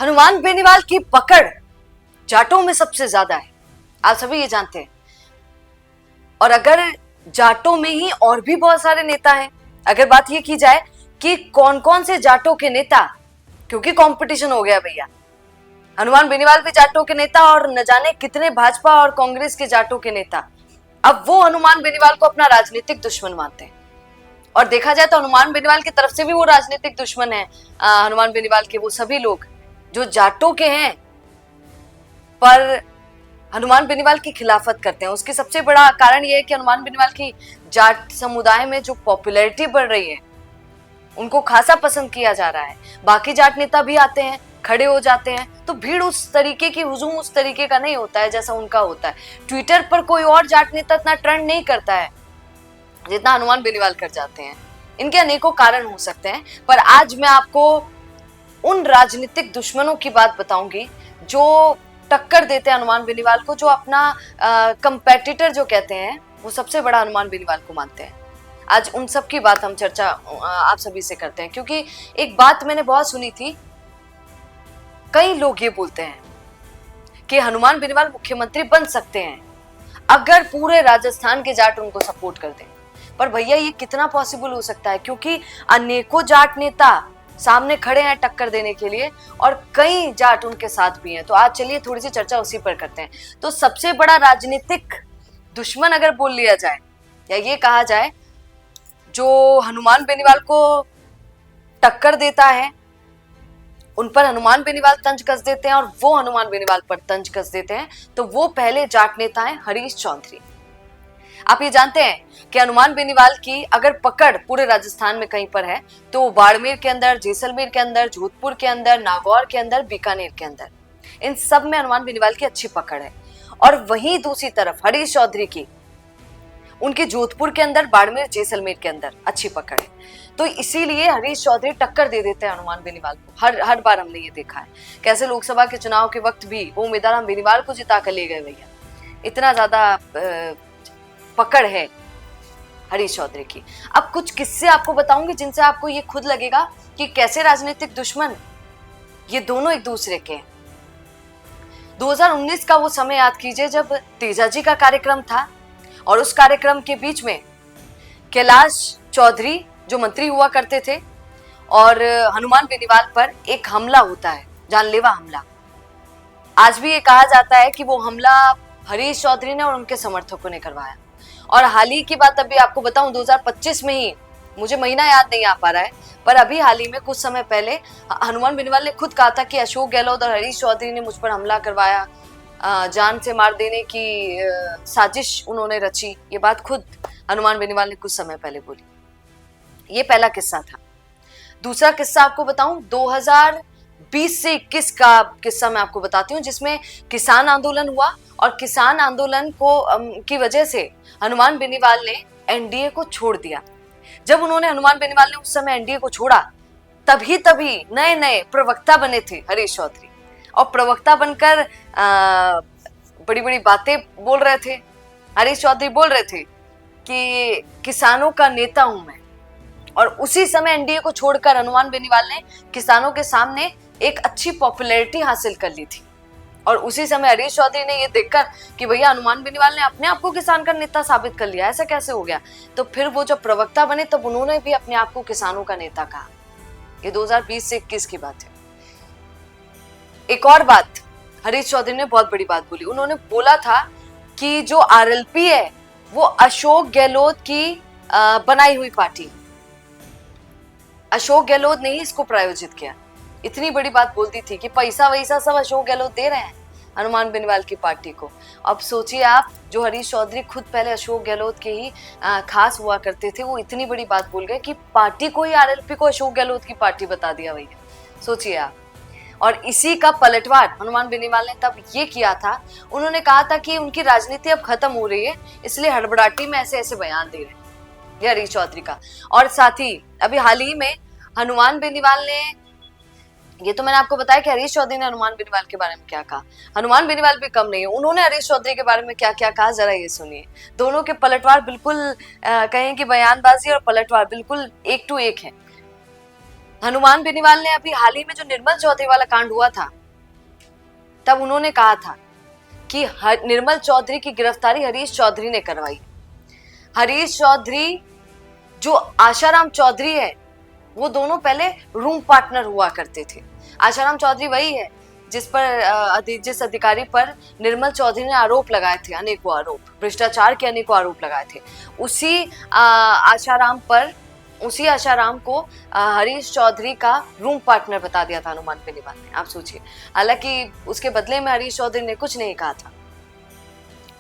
हनुमान बेनीवाल की पकड़ जाटों में सबसे ज्यादा है, आप सभी ये जानते हैं। और अगर जाटों में ही और भी बहुत सारे नेता हैं, अगर बात ये की जाए कि कौन कौन से जाटों के नेता, क्योंकि कंपटीशन हो गया भैया, हनुमान बेनीवाल भी जाटों के नेता और न जाने कितने भाजपा और कांग्रेस के जाटों के नेता अब वो हनुमान बेनीवाल को अपना राजनीतिक दुश्मन मानते हैं। और देखा जाए तो हनुमान बेनीवाल की तरफ से भी वो राजनीतिक दुश्मन है। हनुमान बेनीवाल के वो सभी लोग जो जाटों के हैं पर हनुमान बेनीवाल की खिलाफत करते हैं। उसके सबसे बड़ा कारण यह है कि हनुमान बेनीवाल की जाट समुदाय में जो पॉपुलैरिटी बढ़ रही है, उनको खासा पसंद किया जा रहा है। बाकी जाट नेता भी आते हैं, खड़े हो जाते हैं, तो भीड़ उस तरीके की, हुजूम उस तरीके का नहीं होता है जैसा उनका होता है। ट्विटर पर कोई और जाट नेता इतना ट्रेंड नहीं करता है जितना हनुमान बेनीवाल कर जाते हैं। इनके अनेकों कारण हो सकते हैं, पर आज मैं आपको उन राजनीतिक दुश्मनों की बात बताऊंगी जो टक्कर देते हैं हनुमान बेनीवाल को, जो अपना कंपेटिटर जो कहते हैं वो सबसे बड़ा हनुमान बेनीवाल को मानते हैं। आज उन सब की बात हम चर्चा आप सभी से करते हैं, क्योंकि एक बात मैंने बहुत सुनी थी। कई लोग ये बोलते हैं कि हनुमान बेनीवाल मुख्यमंत्री बन सकते हैं अगर पूरे राजस्थान के जाट उनको सपोर्ट कर दें। पर भैया ये कितना पॉसिबल हो सकता है, क्योंकि अनेकों जाट नेता सामने खड़े हैं टक्कर देने के लिए और कई जाट उनके साथ भी हैं। तो आज चलिए थोड़ी सी चर्चा उसी पर करते हैं। तो सबसे बड़ा राजनीतिक दुश्मन अगर बोल लिया जाए या ये कहा जाए जो हनुमान बेनीवाल को टक्कर देता है, उन पर हनुमान बेनीवाल तंज कस देते हैं और वो हनुमान बेनीवाल पर तंज कस देते हैं, तो वो पहले जाट नेता हैं हरीश चौधरी। आप ये जानते हैं कि हनुमान बेनीवाल की अगर पकड़ पूरे राजस्थान में कहीं पर है तो बाड़मेर के अंदर, जैसलमेर के अंदर, जोधपुर के अंदर, नागौर के अंदर, बीकानेर के अंदर, इन सब में हनुमान बेनीवाल की अच्छी पकड़ है। और वहीं दूसरी तरफ हरीश चौधरी की, उनके जोधपुर के अंदर, बाड़मेर, जैसलमेर के अंदर अच्छी पकड़ है। तो इसीलिए हरीश चौधरी टक्कर दे देते हैं हनुमान बेनीवाल को। हर बार हमने ये देखा है कैसे लोकसभा के चुनाव के वक्त भी वो उम्मीदवार हम बेनीवाल को जिता कर ले गए भैया। इतना ज्यादा पकड़ है हरीश चौधरी की। अब कुछ किस्से आपको बताऊंगी जिनसे आपको ये खुद लगेगा कि कैसे राजनीतिक दुश्मन ये दोनों एक दूसरे के हैं। 2019 का वो समय याद कीजिए जब तेजाजी का कार्यक्रम था और उस कार्यक्रम के बीच में कैलाश चौधरी जो मंत्री हुआ करते थे और हनुमान बेनीवाल पर एक हमला होता है, जानलेवा हमला। आज भी ये कहा जाता है कि वो हमला हरीश चौधरी ने और उनके समर्थकों ने करवाया। और हाल ही की बात अभी आपको बताऊं, 2025 में ही, मुझे महीना याद नहीं आ पा रहा है, पर अभी हाल ही में कुछ समय पहले हनुमान बेनीवाल ने खुद कहा था कि अशोक गहलोत और हरीश चौधरी ने मुझ पर हमला करवाया, जान से मार देने की साजिश उन्होंने रची। ये बात खुद हनुमान बेनीवाल ने कुछ समय पहले बोली। ये पहला किस्सा था। दूसरा किस्सा आपको बताऊं, 2020 से 21 का किस्सा मैं आपको बताती हूँ, जिसमें किसान आंदोलन हुआ और किसान आंदोलन को की वजह से हनुमान बेनीवाल ने एनडीए को छोड़ दिया। जब हनुमान बेनीवाल ने उस समय एनडीए को छोड़ा, तभी नए नए प्रवक्ता बने थे हरीश चौधरी, और प्रवक्ता बनकर बड़ी बड़ी बातें बोल रहे थे। हरीश चौधरी बोल रहे थे कि किसानों का नेता हूं मैं, और उसी समय एनडीए को छोड़कर हनुमान बेनीवाल ने किसानों के सामने एक अच्छी पॉपुलैरिटी हासिल कर ली थी। और उसी समय हरीश चौधरी ने ये देखकर कि भैया हनुमान बेनीवाल ने अपने आप को किसान का नेता साबित कर लिया, ऐसा कैसे हो गया, तो फिर वो जब प्रवक्ता बने तब उन्होंने भी अपने आप को किसानों का नेता कहा। ये 2020 से 21 की बात है। एक और बात हरीश चौधरी ने बहुत बड़ी बात बोली। उन्होंने बोला था कि जो आरएलपी है वो अशोक गहलोत की बनाई हुई पार्टी, अशोक गहलोत ने ही इसको प्रायोजित किया। इतनी बड़ी बात बोलती थी कि पैसा वैसा सब अशोक गहलोत दे रहे हैं हनुमान बेनीवाल की पार्टी को। अब सोचिए आप, जो हरीश चौधरी खुद पहले अशोक गहलोत के ही खास हुआ करते थे, वो इतनी बड़ी बात बोल गए कि पार्टी को ही, आरएलपी को अशोक गहलोत की पार्टी बता दिया भैया। सोचिए आप। और इसी का पलटवार हनुमान बेनीवाल ने तब ये किया था। उन्होंने कहा था कि उनकी राजनीति अब खत्म हो रही है, इसलिए हड़बड़ाहटी में ऐसे ऐसे बयान दे रहे हैं, ये हरीश चौधरी का। और साथ ही अभी हाल ही में हनुमान बेनीवाल ने, ये तो मैंने आपको बताया कि हरीश चौधरी ने हनुमान बेनीवाल के बारे में क्या कहा, हनुमान बेनीवाल भी कम नहीं है, उन्होंने हरीश चौधरी के बारे में क्या क्या कहा, जरा ये सुनिए। दोनों के पलटवार बिल्कुल कहें कि बयानबाजी और पलटवार बिल्कुल एक टू एक है। हनुमान बेनीवाल ने अभी हाल ही में जो निर्मल चौधरी वाला कांड हुआ था, तब उन्होंने कहा था कि निर्मल चौधरी की गिरफ्तारी हरीश चौधरी ने करवाई। हरीश चौधरी जो आशाराम चौधरी है, वो दोनों पहले रूम पार्टनर हुआ करते थे। आशाराम चौधरी वही है जिस अधिकारी पर निर्मल चौधरी ने आरोप लगाए थे, अनेकों आरोप, भ्रष्टाचार के अनेकों आरोप लगाए थे। उसी आशाराम को हरीश चौधरी का रूम पार्टनर बता दिया था हनुमान बेनीवाल ने। आप सोचिए, हालांकि उसके बदले में हरीश चौधरी ने कुछ नहीं कहा था।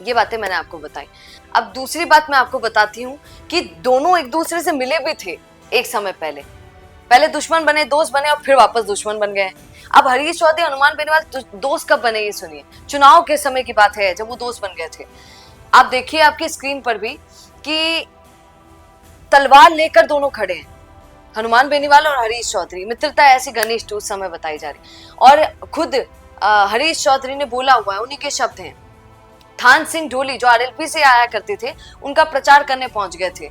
ये बातें मैंने आपको बताई। अब दूसरी बात मैं आपको बताती हूँ कि दोनों एक दूसरे से मिले भी थे एक समय पहले दुश्मन बने, दोस्त बने और फिर वापस दुश्मन बन गए। अब हरीश चौधरी हनुमान बेनीवाल दोस्त कब बने, ये सुनिए। चुनाव के समय की बात है, जब वो दोस्त बन गए थे। आप देखिए आपकी स्क्रीन पर भी कि तलवार लेकर दोनों खड़े हैं, हनुमान बेनीवाल और हरीश चौधरी। मित्रता ऐसी घनिष्ठ उस समय बताई जा रही। और खुद हरीश चौधरी ने बोला हुआ है, उन्हीं के शब्द हैं। थान सिंह ढोली जो आरएलपी से आया करते थे, उनका प्रचार करने पहुंच गए थे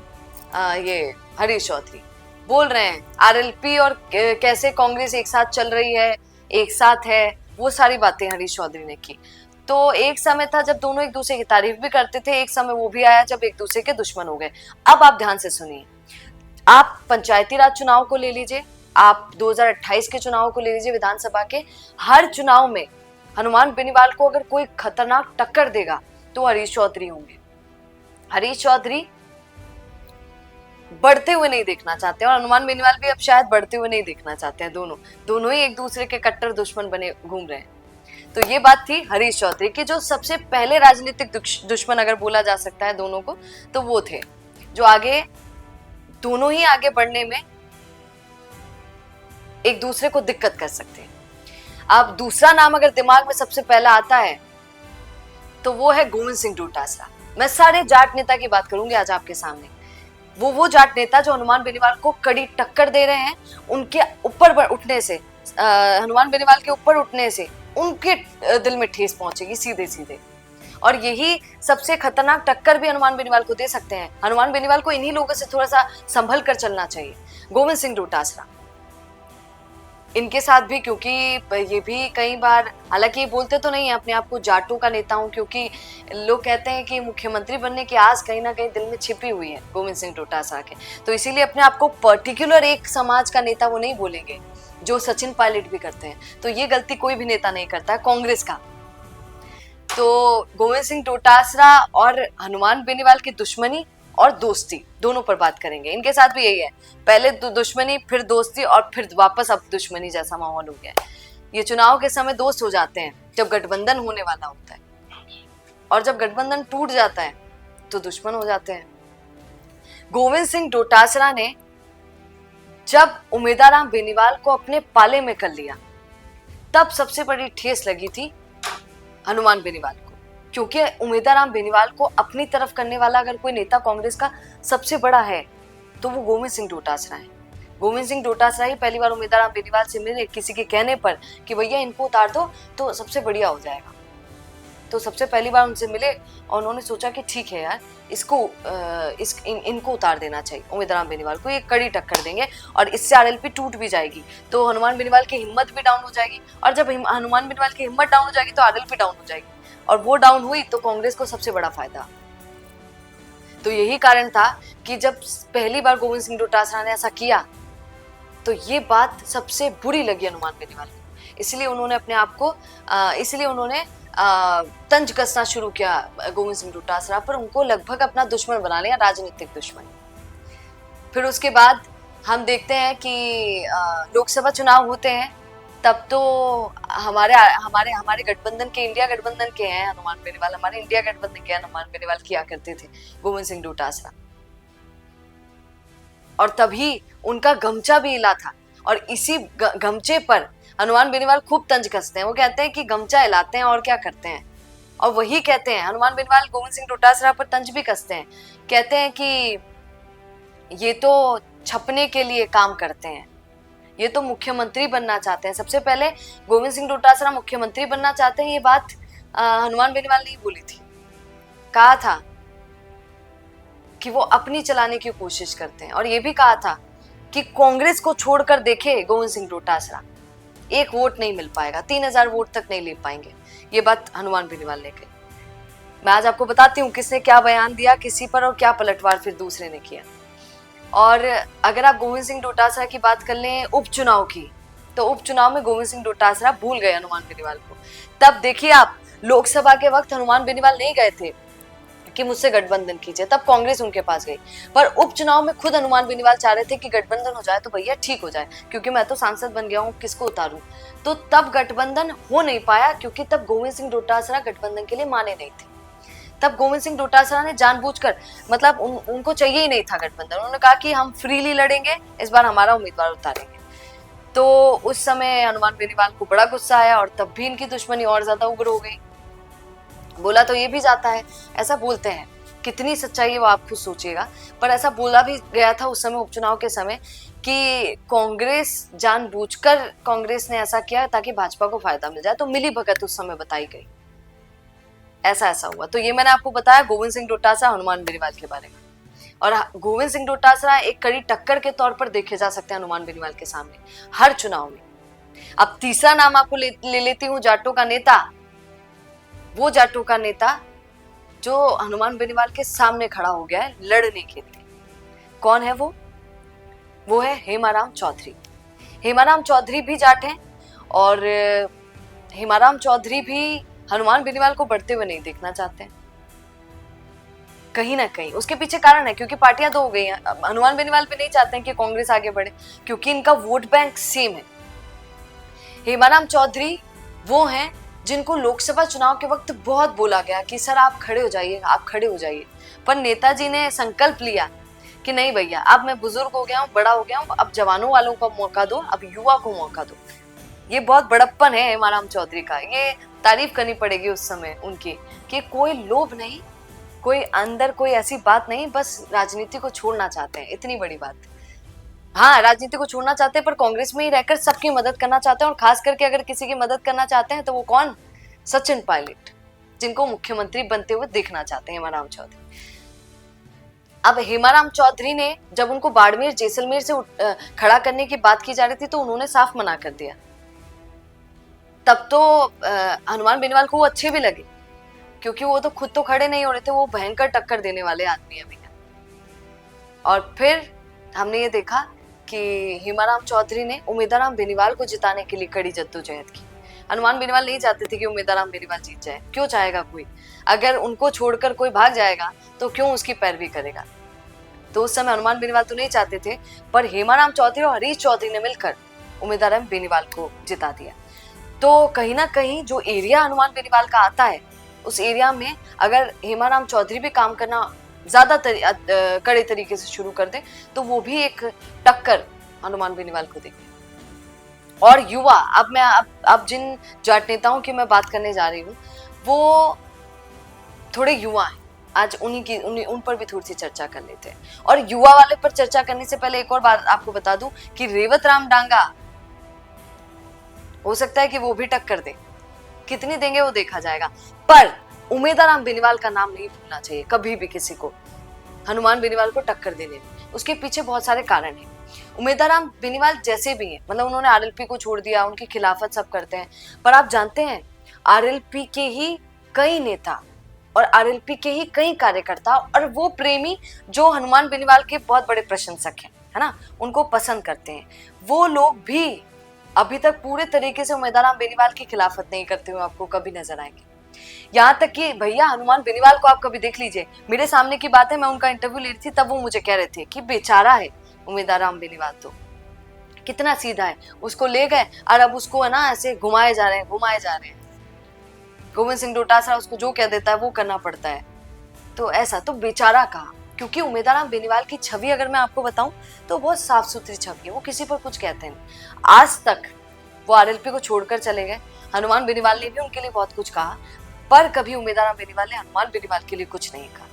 ये हरीश चौधरी। बोल रहे हैं आरएलपी और कैसे कांग्रेस एक साथ चल रही है, एक साथ है, वो सारी बातें हरीश चौधरी ने की। तो एक समय था जब दोनों एक दूसरे की तारीफ भी करते थे, एक समय वो भी आया जब एक दूसरे के दुश्मन हो गए। अब आप ध्यान से सुनिए, आप पंचायती राज चुनाव को ले लीजिए, आप 2028 के चुनाव को ले लीजिए, विधानसभा के हर चुनाव में हनुमान बेनीवाल को अगर कोई खतरनाक टक्कर देगा तो हरीश चौधरी होंगे। हरीश चौधरी बढ़ते हुए नहीं देखना चाहते और हनुमान बेनीवाल भी अब शायद बढ़ते हुए नहीं देखना चाहते हैं। दोनों ही एक दूसरे के कट्टर दुश्मन बने घूम रहे हैं। तो ये बात थी हरीश चौधरी की, जो सबसे पहले राजनीतिक दुश्मन अगर बोला जा सकता है दोनों को, तो वो थे जो दोनों ही आगे बढ़ने में एक दूसरे को दिक्कत कर सकते हैं। अब दूसरा नाम अगर दिमाग में सबसे पहला आता है तो वो है गोविंद सिंह डोटासरा। मैं सारे जाट नेता की बात करूंगी आज आपके सामने। वो जाट नेता जो हनुमान बेनीवाल को कड़ी टक्कर दे रहे हैं, उनके ऊपर उठने से, हनुमान बेनीवाल के ऊपर उठने से उनके दिल में ठेस पहुंचेगी सीधे सीधे। और यही सबसे खतरनाक टक्कर भी हनुमान बेनीवाल को दे सकते हैं। हनुमान बेनीवाल को इन्हीं लोगों से थोड़ा सा संभल कर चलना चाहिए। गोविंद सिंह डोटासरा, इनके साथ भी, क्योंकि ये भी कई बार, हालांकि ये बोलते तो नहीं है अपने आप को जाटों का नेता हूं, क्योंकि लोग कहते हैं कि मुख्यमंत्री बनने की आस कहीं ना कहीं दिल में छिपी हुई है गोविंद सिंह डोटासरा के, तो इसीलिए अपने आप को पर्टिकुलर एक समाज का नेता वो नहीं बोलेंगे, जो सचिन पायलट भी करते हैं। तो ये गलती कोई भी नेता नहीं करता है कांग्रेस का। तो गोविंद सिंह डोटासरा और हनुमान बेनीवाल की दुश्मनी और दोस्ती दोनों पर बात करेंगे। इनके साथ भी यही है, पहले दुश्मनी, फिर दोस्ती और फिर वापस अब दुश्मनी जैसा माहौल हो गया है। ये चुनाव के समय दोस्त हो जाते हैं जब गठबंधन होने वाला होता है, और जब गठबंधन टूट जाता है तो दुश्मन हो जाते हैं। गोविंद सिंह डोटासरा ने जब उमेदाराम बेनीवाल को अपने पाले में कर लिया, तब सबसे बड़ी ठेस लगी थी हनुमान बेनीवाल को, क्योंकि उमेदाराम बेनीवाल को अपनी तरफ करने वाला अगर कोई नेता कांग्रेस का सबसे बड़ा है तो वो गोविंद सिंह डोटासरा है। गोविंद सिंह डोटासरा ही पहली बार उमेदाराम बेनीवाल से मिले किसी के कहने पर कि भैया इनको उतार दो तो सबसे बढ़िया हो जाएगा। तो सबसे पहली बार उनसे मिले और उन्होंने सोचा कि ठीक है यार, इनको उतार देना चाहिए, उमेदाराम बेनीवाल को ये कड़ी टक्कर देंगे और इससे आरएलपी टूट भी जाएगी तो हनुमान बेनीवाल की हिम्मत भी डाउन हो जाएगी, और जब हनुमान बेनीवाल की हिम्मत डाउन हो जाएगी तो आरएलपी डाउन हो जाएगी, और वो डाउन हुई तो कांग्रेस को सबसे बड़ा फायदा। तो यही कारण था कि जब पहली बार गोविंद सिंह डोटासरा ने ऐसा किया तो ये बात सबसे बुरी लगी हनुमान बेनीवाल को, इसलिए उन्होंने तंज कसना शुरू किया गोविंद सिंह डोटासरा पर, उनको लगभग अपना दुश्मन बना लिया, राजनीतिक दुश्मन। फिर उसके बाद हम देखते हैं कि लोकसभा चुनाव होते हैं, तब तो हमारे गठबंधन के, इंडिया गठबंधन के हैं हनुमान बेनीवाल, हमारे इंडिया गठबंधन के हनुमान बेनीवाल किया करते थे गोविंद सिंह डोटासरा, और तभी उनका गमछा भी हिला था। और इसी गमछे पर हनुमान बेनीवाल खूब तंज कसते हैं। वो कहते हैं कि गमछा हिलाते हैं और क्या करते हैं, और वही कहते हैं हनुमान बेनीवाल गोविंद सिंह डोटासरा पर तंज भी कसते हैं, कहते हैं कि ये तो छपने के लिए काम करते हैं, ये तो मुख्यमंत्री बनना चाहते हैं। सबसे पहले गोविंद सिंह डोटासरा मुख्यमंत्री बनना चाहते हैं, ये बात हनुमान बेनीवाल ने बोली थी, कहा था कि वो अपनी चलाने की कोशिश करते हैं, और ये भी कहा था कि कांग्रेस को छोड़कर देखे गोविंद सिंह डोटासरा, एक वोट नहीं मिल पाएगा, 3000 वोट तक नहीं ले पाएंगे। ये बात हनुमान बेनीवाल ने कही। मैं आज आपको बताती हूँ किसने क्या बयान दिया किसी पर और क्या पलटवार फिर दूसरे ने किया। और अगर आप गोविंद सिंह डोटासरा की बात कर लें उपचुनाव की, तो उपचुनाव में गोविंद सिंह डोटासरा भूल गए हनुमान बेनीवाल को। तब देखिए आप, लोकसभा के वक्त हनुमान बेनीवाल नहीं गए थे कि मुझसे गठबंधन कीजिए, तब कांग्रेस उनके पास गई। पर उपचुनाव में खुद हनुमान बेनीवाल चाह रहे थे कि गठबंधन हो जाए तो भैया ठीक हो जाए, क्योंकि मैं तो सांसद बन गया हूँ, किसको उतारूं। तो तब गठबंधन हो नहीं पाया, क्योंकि तब गोविंद सिंह डोटासरा गठबंधन के लिए माने नहीं थे। तब गोविंद सिंह डोटासरा ने जानबूझकर, मतलब उनको चाहिए ही नहीं था गठबंधन। उन्होंने कहा कि हम फ्रीली लड़ेंगे, इस बार हमारा उम्मीदवार उतारेंगे। तो उस समय हनुमान बेनीवाल को बड़ा गुस्सा आया और तब भी इनकी दुश्मनी और ज्यादा उग्र हो गई। बोला तो ये भी जाता है, ऐसा बोलते हैं, कितनी सच्चाई है वो आप खुद सोचिएगा, पर ऐसा बोला भी गया था उस समय उपचुनाव के समय कि कांग्रेस जानबूझकर कांग्रेस ने ऐसा किया ताकि भाजपा को फायदा मिल जाए। तो मिली भगत उस समय बताई गई, ऐसा हुआ। तो ये मैंने आपको बताया गोविंद सिंह डोटासरा हनुमान बेनीवाल के बारे में। और गोविंद सिंह डोटासरा एक कड़ी टक्कर के तौर पर देखे जा सकते हैं हनुमान बेनीवाल के सामने हर चुनाव में। अब तीसरा नाम आपको ले लेती हूँ, जाटों का नेता। वो जाटों का नेता जो हनुमान बेनीवाल के सामने खड़ा हो गया है लड़ने के लिए। कौन है वो है हेमाराम चौधरी। हेमाराम चौधरी भी जाट हैं और हेमाराम चौधरी भी हनुमान बेनीवाल को बढ़ते हुए नहीं देखना चाहते हैं। कहीं ना कहीं उसके पीछे कारण है, क्योंकि पार्टियां दो हो गई हैं। हनुमान बेनीवाल भी नहीं चाहते हैं कि कांग्रेस आगे बढ़े, क्योंकि इनका वोट बैंक सेम है। हेमाराम चौधरी वो हैं जिनको लोकसभा चुनाव के वक्त बहुत बोला गया कि सर आप खड़े हो जाइए, आप खड़े हो जाइए। पर नेताजी ने संकल्प लिया कि नहीं भैया, अब मैं बुजुर्ग हो गया हूँ, बड़ा हो गया हूँ, अब जवानों वालों को मौका दो, अब युवा को मौका दो। ये बहुत बड़प्पन है हेमाराम चौधरी का। ये तारीफ करनी पड़ेगी उस समय उनकी, कि कोई लोभ नहीं, कोई अंदर कोई ऐसी बात नहीं, बस राजनीति को छोड़ना चाहते हैं, इतनी बड़ी बात। हाँ, राजनीति को छोड़ना चाहते हैं, पर कांग्रेस में ही रहकर सबकी मदद करना चाहते हैं। और खास करके अगर किसी की मदद करना चाहते हैं तो वो कौन? सचिन पायलट, जिनको मुख्यमंत्री बनते हुए देखना चाहते हैं हेमाराम चौधरी। अब हेमाराम चौधरी ने जब उनको बाड़मेर जैसलमेर से खड़ा करने की बात की जा रही थी तो उन्होंने साफ मना कर दिया। तब तो हनुमान बेनीवाल को वो अच्छे भी लगे, क्योंकि वो तो खुद तो खड़े नहीं हो रहे थे, वो भयंकर टक्कर देने वाले आदमी है भैया। और फिर हमने ये देखा कि हेमाराम चौधरी ने उमेदाराम बेनीवाल को जिताने के लिए कड़ी जद्दोजहद की। हनुमान बेनीवाल नहीं चाहते थे कि उमेदाराम बेनीवाल जीत जाए, क्यों चाहेगा कोई? अगर उनको छोड़कर कोई भाग जाएगा तो क्यों उसकी पैरवी करेगा? तो उस समय हनुमान बेनीवाल तो नहीं चाहते थे, पर हेमाराम चौधरी और हरीश चौधरी ने मिलकर उमेदाराम बेनीवाल को जिता दिया। तो कहीं ना कहीं जो एरिया हनुमान बेनीवाल का आता है, उस एरिया में अगर हेमाराम चौधरी भी काम करना ज्यादा कड़े तरीके से शुरू कर दे तो वो भी एक टक्कर हनुमान बेनीवाल को देंगे। और युवा, अब जिन जाट नेताओं की मैं बात करने जा रही हूँ वो थोड़े युवा हैं। आज उन पर भी थोड़ी सी चर्चा कर लेते हैं। और युवा वाले पर चर्चा करने से पहले एक और बात आपको बता दूं कि रेवत राम डांगा हो सकता है कि वो भी टक्कर दे, कितनी देंगे वो देखा जाएगा। पर उमेदाराम बेनीवाल का नाम नहीं भूलना चाहिए कभी भी किसी को हनुमान बेनीवाल को टक्कर देने में। उसके पीछे बहुत सारे कारण हैं। उमेदाराम बेनीवाल जैसे भी हैं, मतलब उन्होंने आरएलपी को छोड़ दिया, उनकी खिलाफत सब करते हैं, पर आप जानते हैं आरएलपी के ही कई नेता और आरएलपी के ही कई कार्यकर्ता और वो प्रेमी जो हनुमान बेनीवाल के बहुत बड़े प्रशंसक हैं, है ना, उनको पसंद करते हैं, वो लोग भी अभी तक पूरे तरीके से उमेदाराम बेनीवाल की खिलाफत नहीं करते हुए आपको कभी नजर आएंगे। यहाँ तक कि भैया हनुमान बेनीवाल को आप कभी देख लीजिए, मेरे सामने की बात है, मैं उनका इंटरव्यू ले रही थी तब वो मुझे कह रहे थे कि बेचारा है उमेदाराम बेनीवाल, तो कितना सीधा है, उसको ले गए और अब उसको है ना ऐसे घुमाए जा रहे हैं। गोविंद सिंह डोटासरा उसको जो कह देता है वो करना पड़ता है। तो ऐसा तो बेचारा कहा, क्योंकि उमेदाराम बेनीवाल की छवि अगर मैं आपको बताऊं तो बहुत साफ सुथरी छवि है, वो किसी पर कुछ कहते नहीं। आज तक वो आरएलपी को छोड़कर चले गए, हनुमान बेनीवाल ने भी उनके लिए बहुत कुछ कहा, पर कभी उमेदाराम बेनीवाल ने हनुमान बेनीवाल के लिए कुछ नहीं कहा।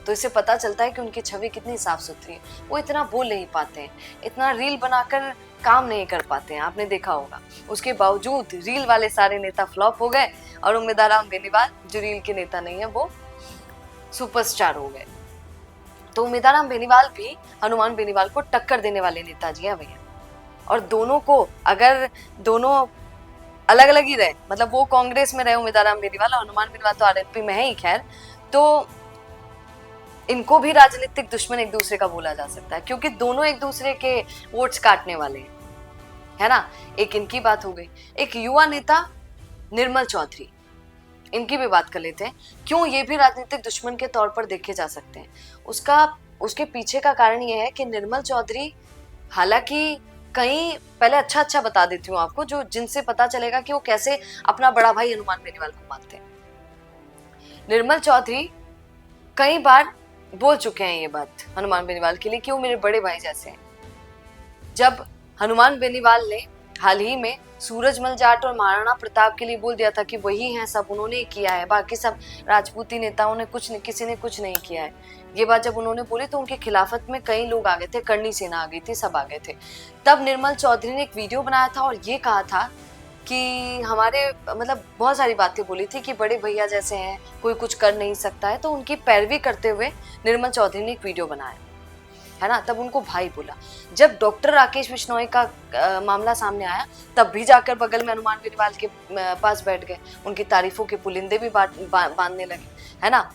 तो इससे पता चलता है कि उनकी छवि कितनी साफ सुथरी है। वो इतना बोल नहीं पाते हैं, इतना रील बनाकर काम नहीं कर पाते हैं, आपने देखा होगा। उसके बावजूद रील वाले सारे नेता फ्लॉप हो गए और उमेदाराम बेनीवाल जो रील के नेता नहीं है वो सुपरस्टार हो गए। तो मेदाराम बेनीवाल भी हनुमान बेनीवाल को टक्कर देने वाले नेताजी हैं भैया। और दोनों को, अगर दोनों अलग अलग ही रहे, मतलब वो कांग्रेस में रहे मेदाराम बेनीवाल और हनुमान बेनीवाल तो आरएलपी में है ही, खैर, तो इनको भी राजनीतिक दुश्मन एक दूसरे का बोला जा सकता है, क्योंकि दोनों एक दूसरे के वोट्स काटने वाले हैं, है ना। एक इनकी बात हो गई। एक युवा नेता निर्मल चौधरी, इनकी भी बात कर लेते हैं। क्यों ये भी राजनीतिक दुश्मन के तौर पर देखे जा सकते हैं? उसके पीछे का कारण ये है कि निर्मल चौधरी, हालांकि कहीं, पहले अच्छा बता देती हूँ आपको, जो जिनसे पता चलेगा कि वो कैसे अपना बड़ा भाई हनुमान बेनीवाल को मानते हैं। निर्मल चौधरी कई बार बोल चुके हैं ये बात हनुमान बेनीवाल के लिए कि वो मेरे बड़े भाई जैसे हैं। जब हनुमान बेनीवाल ने हाल ही में सूरजमल जाट और महाराणा प्रताप के लिए बोल दिया था कि वही हैं सब, उन्होंने ही किया है, बाकी सब राजपूती नेताओं ने किसी ने कुछ नहीं किया है, ये बात जब उन्होंने बोली तो उनके खिलाफत में कई लोग आ गए थे, करणी सेना आ गई थी, सब आ गए थे। तब निर्मल चौधरी ने एक वीडियो बनाया था और ये कहा था कि हमारे, मतलब बहुत सारी बातें बोली थी कि बड़े भैया जैसे हैं, कोई कुछ कर नहीं सकता है। तो उनकी पैरवी करते हुए निर्मल चौधरी ने एक वीडियो बनाया, है ना। तब उनको भाई बोला। जब डॉक्टर राकेश बिश्नोई का मामला सामने आया, तब भी जाकर बगल में हनुमान बेनीवाल के पास बैठ गए, उनकी तारीफों के पुलिंदे भी बांधने लगे, है ना।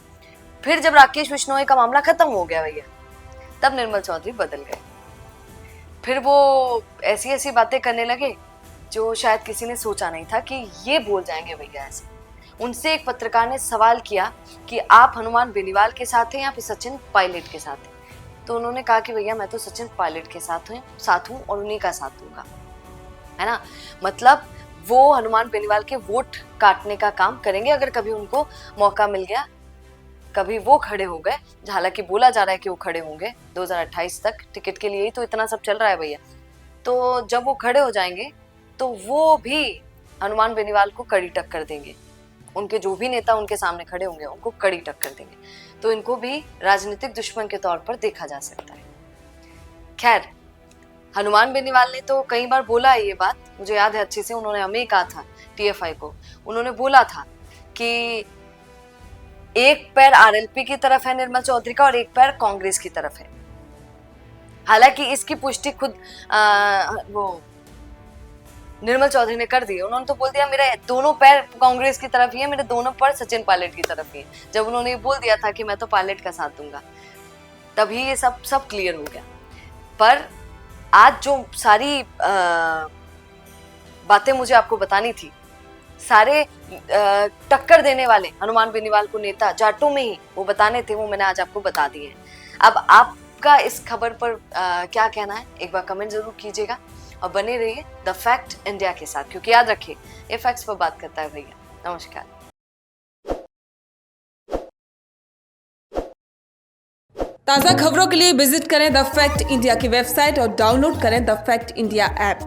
फिर जब राकेश बिश्नोई का मामला खत्म हो गया भैया, तब निर्मल चौधरी बदल गए। फिर वो ऐसी बातें करने लगे जो शायद किसी ने सोचा नहीं था कि ये बोल जाएंगे भैया ऐसे। उनसे एक पत्रकार ने सवाल किया कि आप हनुमान बेनीवाल के साथ हैं या फिर सचिन पायलट के साथ हैं? तो उन्होंने कहा कि भैया मैं तो सचिन पायलट के साथ हूँ और उन्हीं का साथ दूंगा, है ना। मतलब वो हनुमान बेनीवाल के वोट काटने का काम करेंगे अगर कभी उनको मौका मिल गया, कभी वो खड़े हो गए। हालांकि बोला जा रहा है कि वो खड़े होंगे 2028 तक, टिकट के लिए ही तो इतना सब चल रहा है भैया। तो जब वो खड़े हो जाएंगे तो वो भी हनुमान बेनीवाल को कड़ी टक्कर देंगे, उनके जो भी नेता उनके सामने खड़े होंगे उनको कड़ी टक्कर देंगे। तो इनको भी राजनीतिक दुश्मन के तौर पर देखा जा सकता है। खैर, हनुमान बेनीवाल ने तो कई बार बोला है ये बात, मुझे याद है अच्छे से, उन्होंने हमें कहा था टीएफआई को, उन्होंने बोला था कि एक पैर आरएलपी की तरफ है निर्मल चौधरी का और एक पैर कांग्रेस की तरफ है। हालांकि इसकी पुष्टि खुद वो निर्मल चौधरी ने कर दी। उन्होंने तो बोल दिया मेरा दोनों पैर कांग्रेस की तरफ ही है, मेरे दोनों पैर सचिन पायलट की तरफ ही है। जब उन्होंने ये बोल दिया था कि मैं तो पायलट का साथ दूंगा, तभी ये सब क्लियर हो गया। पर आज जो सारी बातें मुझे आपको बतानी थी, सारे टक्कर देने वाले हनुमान बेनीवाल को नेता जाटों में ही वो बताने थे, वो मैंने आज आपको बता दिए हैं। अब आपका इस खबर पर क्या कहना है, एक बार कमेंट जरूर कीजिएगा और बने रहिए द फैक्ट इंडिया के साथ, क्योंकि याद रखिए ये फैक्ट्स पर बात करता है भैया। नमस्कार। ताज़ा खबरों के लिए विजिट करें द फैक्ट इंडिया की वेबसाइट और डाउनलोड करें द फैक्ट इंडिया ऐप।